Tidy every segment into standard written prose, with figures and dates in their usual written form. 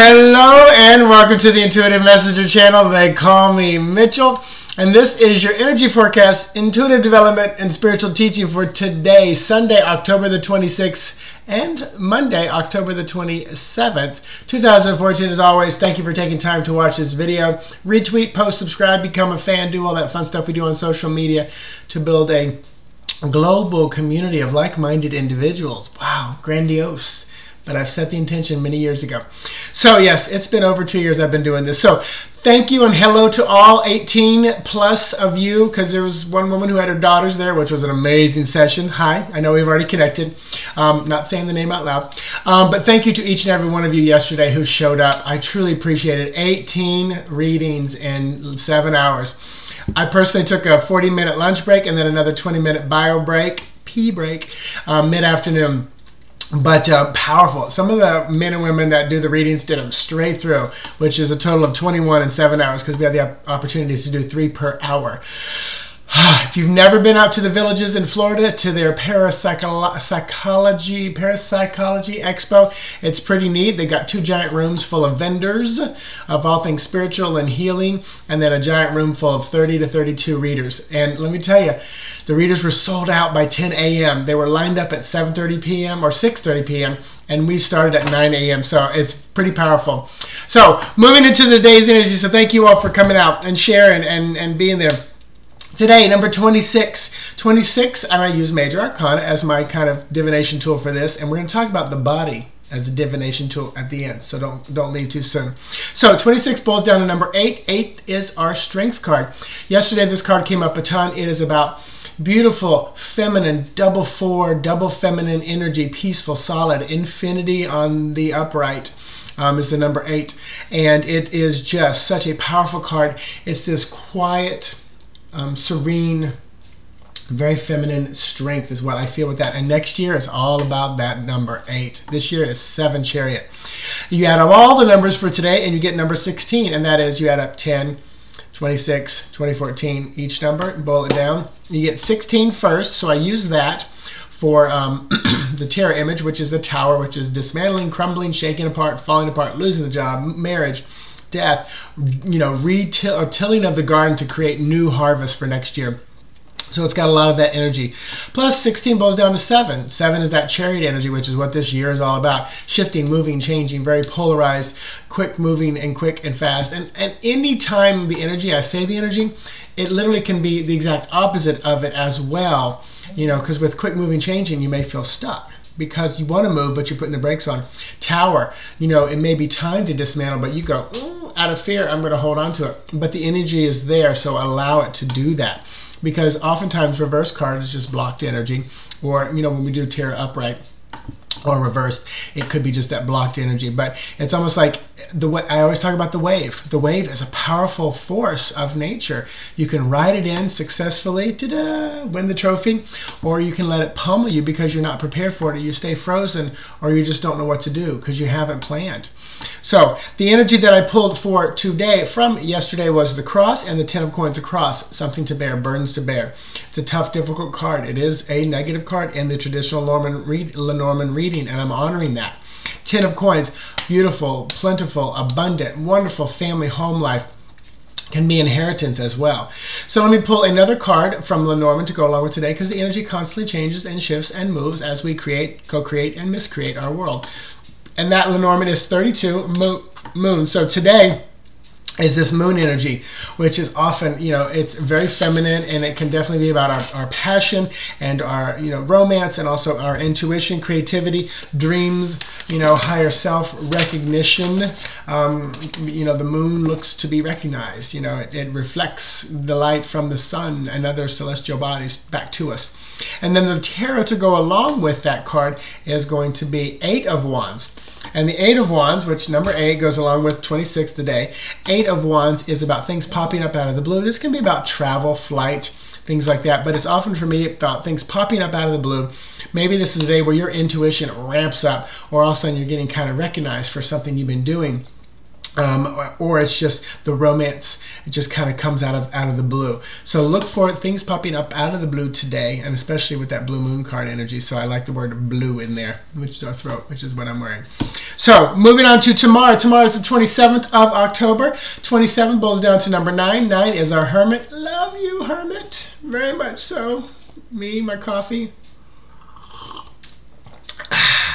Hello and welcome to the Intuitive Messenger channel. They call me Mitchell, and this is your energy forecast, intuitive development, and spiritual teaching for today, Sunday, October the 26th, and Monday, October the 27th, 2014. As always, thank you for taking time to watch this video. Retweet, post, subscribe, become a fan, do all that fun stuff we do on social media to build a global community of like-minded individuals. Wow, grandiose. But I've set the intention many years ago. So yes, it's been over 2 years I've been doing this. So thank you and hello to all 18 plus of you, because there was one woman who had her daughters there, which was an amazing session. Hi, I know we've already connected. Not saying the name out loud. But thank you to each and every one of you yesterday who showed up. I truly appreciate it. 18 readings in 7 hours. I personally took a 40-minute lunch break and then another 20-minute bio break, pee break, mid-afternoon. But powerful. Some of the men and women that do the readings did them straight through, which is a total of 21 in 7 hours, because we had the opportunity to do 3 per hour. If you've never been out to the villages in Florida to their parapsychology expo, it's pretty neat. They got 2 giant rooms full of vendors of all things spiritual and healing, and then a giant room full of 30 to 32 readers. And let me tell you, the readers were sold out by 10 a.m. They were lined up at 7:30 p.m. or 6:30 p.m. and we started at 9 a.m. So it's pretty powerful. So moving into the day's energy. So thank you all for coming out and sharing and being there. Today, number 26. 26, and I use Major Arcana as my kind of divination tool for this. And we're going to talk about the body as a divination tool at the end. So don't leave too soon. So 26 boils down to number 8. 8 is our strength card. Yesterday, this card came up a ton. It is about beautiful, feminine, double 4, double feminine energy, peaceful, solid, infinity on the upright is the number 8. And it is just such a powerful card. It's this quiet, serene, very feminine strength is what I feel with that. And next year is all about that number 8. This year is 7 Chariot. You add up all the numbers for today and you get number 16, and that is you add up 10, 26, 2014, each number, boil it down. You get 16 first, so I use that for the Terra image, which is the tower, which is dismantling, crumbling, shaking apart, falling apart, losing the job, marriage, death, tilling of the garden to create new harvest for next year. So it's got a lot of that energy. Plus 16 boils down to 7. 7 is that Chariot energy, which is what this year is all about. Shifting, moving, changing, very polarized, quick moving and quick and fast. And any time the energy, I say the energy, it literally can be the exact opposite of it as well. You know, because with quick moving, changing, you may feel stuck because you want to move, but you're putting the brakes on. Tower, you know, it may be time to dismantle, but you go, out of fear, I'm going to hold on to it. But the energy is there, so allow it to do that. Because oftentimes reverse card is just blocked energy, or you know, when we do Terra upright or reversed, it could be just that blocked energy. But it's almost like I always talk about the wave. The wave is a powerful force of nature. You can ride it in successfully, ta-da, win the trophy, or you can let it pummel you because you're not prepared for it. You stay frozen, or you just don't know what to do because you haven't planned. So the energy that I pulled for today from yesterday was the cross and the 10 of coins across, something to bear, burdens to bear. It's a tough, difficult card. It is a negative card in the traditional Lenormand reading, and I'm honoring that. 10 of coins, beautiful, plentiful, abundant, wonderful family, home life. Can be inheritance as well. So let me pull another card from Lenormand to go along with today, because the energy constantly changes and shifts and moves as we create, co-create, and miscreate our world. And that Lenormand is 32 moon. So today is this moon energy, which is often, you know, it's very feminine, and it can definitely be about our passion and our, you know, romance, and also our intuition, creativity, dreams, you know, higher self recognition. You know, the moon looks to be recognized. You know, it reflects the light from the sun and other celestial bodies back to us. And then the tarot to go along with that card is going to be 8 of Wands. And the 8 of Wands, which number 8 goes along with 26 today. 8 of Wands is about things popping up out of the blue. This can be about travel, flight, things like that. But it's often for me about things popping up out of the blue. Maybe this is a day where your intuition ramps up, or all of a sudden you're getting kind of recognized for something you've been doing. or it's just the romance. It just kind of comes out of the blue. So look for things popping up out of the blue today, and especially with that blue moon card energy. So I like the word blue in there, which is our throat, which is what I'm wearing. So moving on to tomorrow. Tomorrow is the 27th of October. 27 boils down to number 9. 9 is our Hermit. Love you, Hermit. Very much so. Me, my coffee.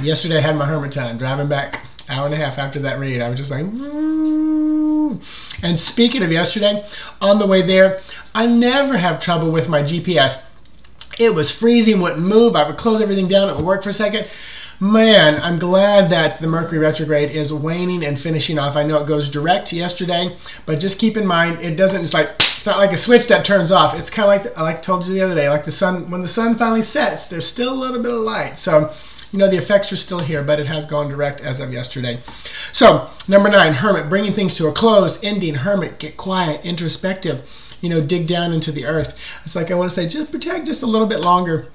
Yesterday I had my Hermit time, driving back. Hour and a half after that read, I was just like, woo. And speaking of yesterday, on the way there, I never have trouble with my GPS. It was freezing, wouldn't move. I would close everything down. It would work for a second. Man, I'm glad that the Mercury retrograde is waning and finishing off. I know it goes direct yesterday, but just keep in mind, it doesn't, it's not like a switch that turns off. It's kind of like I told you the other day, like the sun, when the sun finally sets, there's still a little bit of light. So, the effects are still here, but it has gone direct as of yesterday. So, number 9, Hermit, bringing things to a close, ending. Hermit, get quiet, introspective, dig down into the earth. It's like I want to say, just protect just a little bit longer.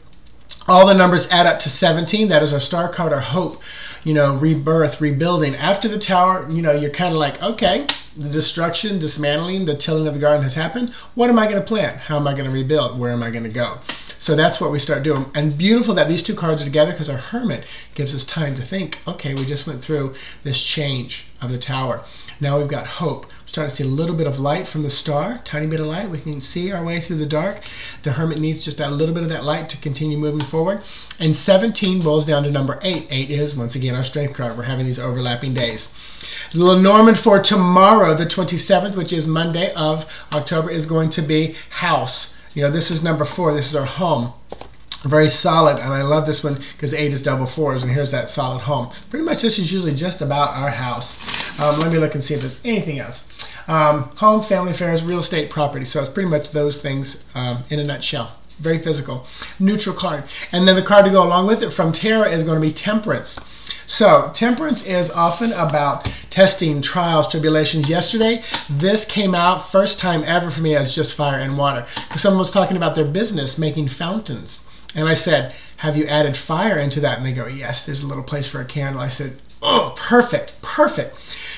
All the numbers add up to 17. That is our star card, our hope, rebirth, rebuilding. After the Tower, you're kind of like, okay, the destruction, dismantling, the tilling of the garden has happened. What am I going to plant? How am I going to rebuild? Where am I going to go? So that's what we start doing. And beautiful that these two cards are together, because our Hermit gives us time to think, okay, we just went through this change of the Tower. Now we've got hope. We're starting to see a little bit of light from the star, tiny bit of light. We can see our way through the dark. The Hermit needs just that little bit of that light to continue moving forward. And 17 boils down to number 8. 8 is, once again, our strength card. We're having these overlapping days. The lenormand for tomorrow, the 27th, which is Monday of October, is going to be house. This is number 4. This is our home. Very solid, and I love this one because 8 is double 4s, and here's that solid home. Pretty much this is usually just about our house. Let me look and see if there's anything else. Home, family affairs, real estate, property. So it's pretty much those things in a nutshell. Very physical. Neutral card. And then the card to go along with it from Tarot is going to be Temperance. So temperance is often about testing, trials, tribulations. Yesterday, this came out first time ever for me as just fire and water. Because someone was talking about their business making fountains. And I said, have you added fire into that? And they go, yes, there's a little place for a candle. I said, oh, perfect, perfect.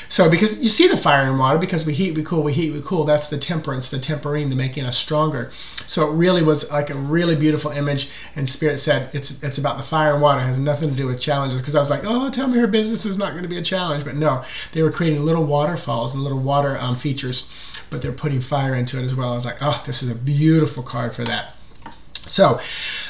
So because you see the fire and water, because we heat, we cool, we heat, we cool. That's the temperance, the tempering, the making us stronger. So it really was like a really beautiful image. And Spirit said it's about the fire and water. It has nothing to do with challenges. Because I was like, oh, tell me her business is not going to be a challenge. But no, they were creating little waterfalls and little water features. But they're putting fire into it as well. I was like, oh, this is a beautiful card for that. So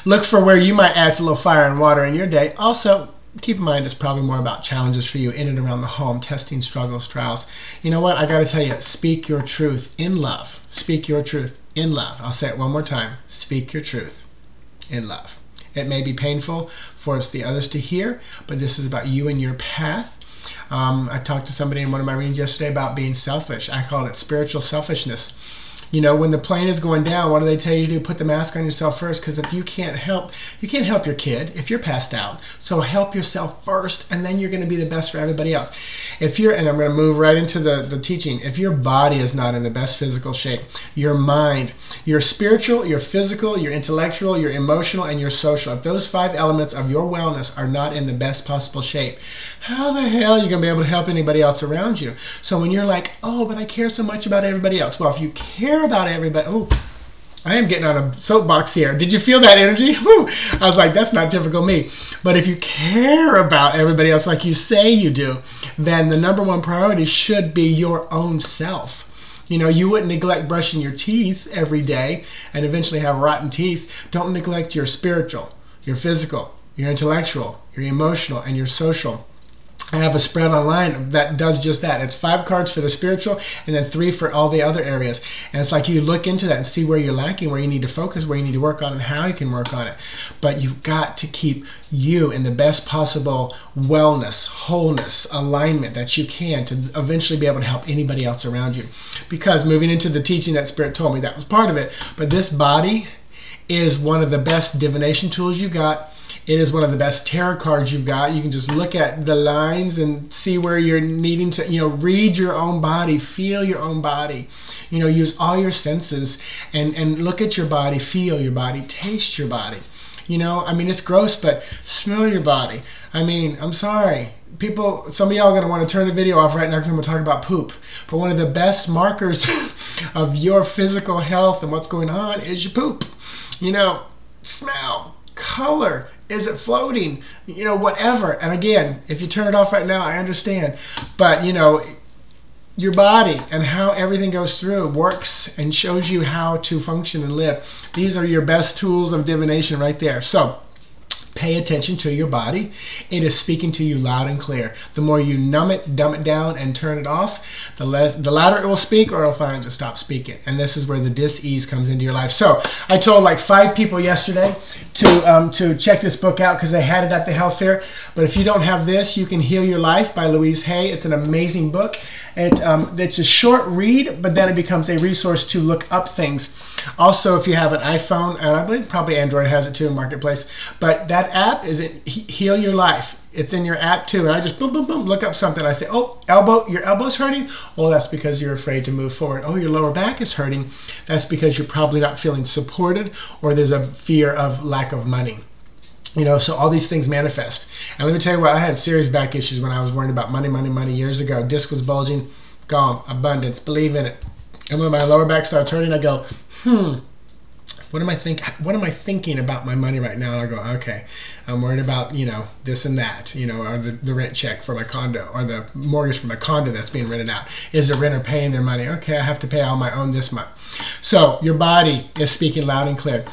look for where you might add some little fire and water in your day. Also, keep in mind it's probably more about challenges for you in and around the home, testing, struggles, trials. You know what? I got to tell you, speak your truth in love. Speak your truth in love. I'll say it one more time. Speak your truth in love. It may be painful for the others to hear, but this is about you and your path. I talked to somebody in one of my readings yesterday about being selfish. I called it spiritual selfishness. When the plane is going down, what do they tell you to do? Put the mask on yourself first, because if you can't help your kid if you're passed out. So help yourself first, and then you're going to be the best for everybody else. And I'm going to move right into the teaching. If your body is not in the best physical shape, your mind, your spiritual, your physical, your intellectual, your emotional, and your social, if those 5 elements of your wellness are not in the best possible shape, how the hell are you going to be able to help anybody else around you? So when you're like, oh, but I care so much about everybody else. Well, if you care about everybody, oh, I am getting on a soapbox here. Did you feel that energy? Whew. I was like, that's not typical me. But if you care about everybody else like you say you do, then the number 1 priority should be your own self. You wouldn't neglect brushing your teeth every day and eventually have rotten teeth. Don't neglect your spiritual, your physical, your intellectual, your emotional, and your social. I have a spread online that does just that. It's 5 cards for the spiritual and then 3 for all the other areas. And it's like you look into that and see where you're lacking, where you need to focus, where you need to work on, and how you can work on it. But you've got to keep you in the best possible wellness, wholeness, alignment that you can to eventually be able to help anybody else around you. Because moving into the teaching that Spirit told me, that was part of it. But this body is one of the best divination tools you got. It is one of the best tarot cards you've got. You can just look at the lines and see where you're needing to, read your own body, feel your own body, use all your senses and look at your body, feel your body, taste your body. It's gross, but smell your body. I'm sorry. people, some of y'all are going to want to turn the video off right now because I'm going to talk about poop. But one of the best markers of your physical health and what's going on is your poop. You know, smell, color, is it floating, you know, whatever. And again, if you turn it off right now, I understand. But, you know, your body and how everything goes through works and shows you how to function and live. These are your best tools of divination right there. So pay attention to your body. It is speaking to you loud and clear. The more you numb it, dumb it down, and turn it off, the louder it will speak, or it'll finally just stop speaking. And this is where the dis-ease comes into your life. So I told like 5 people yesterday to check this book out because they had it at the health fair. But if you don't have this, You Can Heal Your Life by Louise Hay. It's an amazing book. It's a short read, but then it becomes a resource to look up things. Also, if you have an iPhone, and I believe probably Android has it too in Marketplace, but that app is Heal Your Life. It's in your app too. And I just boom, boom, boom, look up something. I say, oh, your elbow's hurting? Well, that's because you're afraid to move forward. Oh, your lower back is hurting. That's because you're probably not feeling supported, or there's a fear of lack of money. You know, so all these things manifest. And let me tell you what, I had serious back issues when I was worried about money years ago. Disc was bulging, gone, abundance, believe in it. And when my lower back starts hurting, I go, what am I thinking about my money right now? And I go, okay, I'm worried about, you know, this and that, you know, or the rent check for my condo, or the mortgage for my condo that's being rented out. Is the renter paying their money? Okay, I have to pay all my own this month. So your body is speaking loud and clear.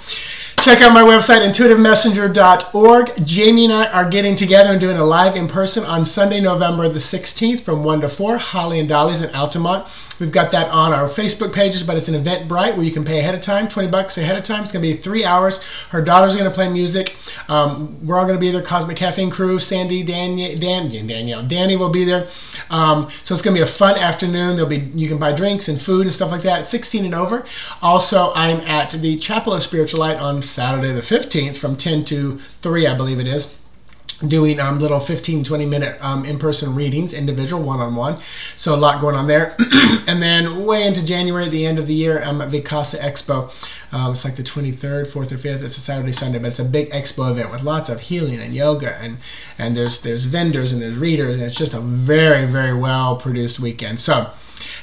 Check out my website, intuitivemessenger.org. Jamie and I are getting together and doing a live in person on Sunday, November the 16th from 1 to 4, Holly and Dolly's in Altamont. We've got that on our Facebook pages, but it's an Eventbrite where you can pay ahead of time, $20 ahead of time. It's going to be 3 hours. Her daughter's going to play music. We're all going to be there. Cosmic Caffeine crew, Sandy, Danny will be there. So it's going to be a fun afternoon. You can buy drinks and food and stuff like that. 16 and over. Also, I'm at the Chapel of Spiritual Light on Saturday the 15th from 10 to 3, I believe it is, doing little 15-20 minute in-person readings, individual, one-on-one. So a lot going on there. And then way into January, the end of the year, I'm at Vicasa Expo. It's like the 23rd, 4th, or 5th. It's a Saturday, Sunday, but it's a big expo event with lots of healing and yoga, and there's vendors and there's readers, and it's just a very, very well produced weekend. So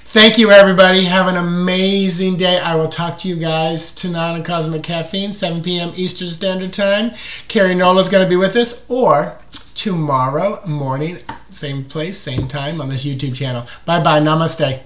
thank you, everybody. Have an amazing day. I will talk to you guys tonight on Cosmic Caffeine, 7 p.m. Eastern Standard Time. Carrie Nola's going to be with us, or tomorrow morning, same place, same time on this YouTube channel. Bye-bye. Namaste.